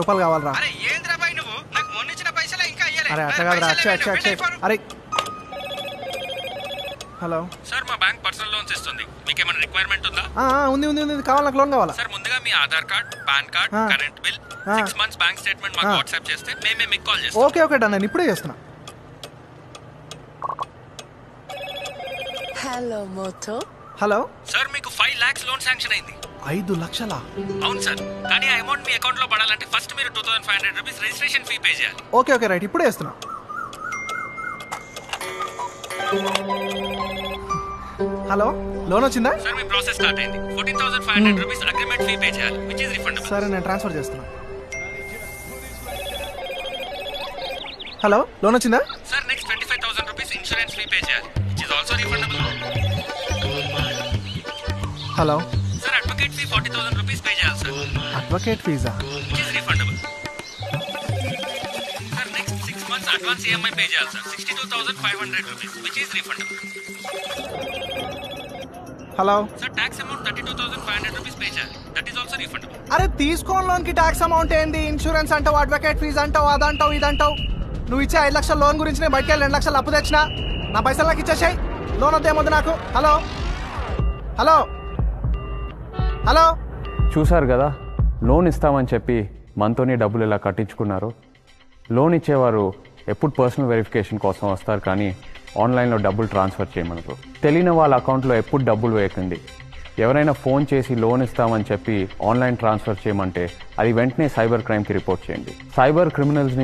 రూపాయలు కావాలరా. అరే ఏంద్రా బాయ్ నువ్వు నాకు మొన్నిచ్చిన పైసలు ఇంకా అయ్యలే. అరే అట్లా కాదురా. అక్షయ్ అరే హలో సార్ మా బ్యాంక్ పర్సనల్ లోన్స్ ఇస్తుంది, మీకు ఏమైనా రిక్వైర్మెంట్ ఉందా? ఉంది ఉంది ఉంది కావాలి, నాకు లోన్ కావాలా. సార్ ముందుగా మీ Aadhaar card, PAN card, current bill, 6 months bank statement మాకు వాట్సాప్ చేస్తే మేమే మీకు కాల్ చేస్తాం. ఓకే ఓకే డన్, నేను ఇప్పుడే చేస్తున్నా. Hello Moto. హలో సార్ మీకు 5 lakhs లోన్ శాంక్షన్ అయింది. 5 లక్షలా? అవును సార్, కానీ ఆ అమౌంట్ మీ అకౌంట్ లో పడాలంటే ఫస్ట్ మీరు 2500 రూపీస్ రిజిస్ట్రేషన్ ఫీ పే చేయాలి. ఓకే ఓకే రైట్, ఇప్పుడే చేస్తున్నా. హలో లోన్ వచ్చిందా? సార్ మీ ప్రాసెస్ స్టార్ట్ అయింది. 14,500 రూపీస్ అగ్రిమెంట్ ఫీ పే చేయాలి, విచ్ ఇస్ రిఫండబుల్. సరే నేను ట్రాన్స్ఫర్ చేస్తున్నా. హలో లోన్ వచ్చిందా? Sir next 25,000 rupees insurance fee pay చేయాలి, which is also refundable. Hello sir advocate fee 40,000 rupees pay చేయాలి సార్, అడ్వకేట్ ఫీజా? Which is refundable. Sir next 6 months advance EMI pay చేయాలి sir, 62,500 rupees, which is refundable. Hello sir tax amount 32,500 rupees pay చేయాలి, that is also refundable. అరే తీసుకోని loan కి tax amount ఏంది? Insurance అంటావు, advocate fee అంటావు, అదంటావు ఇదంటావు. నువ్వు ఇచ్చే 5 లక్షల లోన్ గురించి నేను బయటకి 2 లక్షలు అప్పు తెచ్చినా. నా పైసలు నాకు ఇచ్చేసాయి, లోన్ వద్దేమొద్దు నాకు. హలో హలో హలో చూశారు కదా, లోన్ ఇస్తామని చెప్పి మనతోనే డబ్బులు ఎలా కట్టించుకున్నారు. లోన్ ఇచ్చేవారు ఎప్పుడు పర్సనల్ వెరిఫికేషన్ కోసం వస్తారు, కానీ ఆన్లైన్లో డబ్బులు ట్రాన్స్ఫర్ చేయమనరు. తెలియని వాళ్ళ అకౌంట్లో ఎప్పుడు డబ్బులు వేయకండి. ఎవరైనా ఫోన్ చేసి లోన్ ఇస్తామని చెప్పి ఆన్లైన్ ట్రాన్స్ఫర్ చేయమంటే అది వెంటనే సైబర్ క్రైమ్కి రిపోర్ట్ చేయండి. Cyber criminals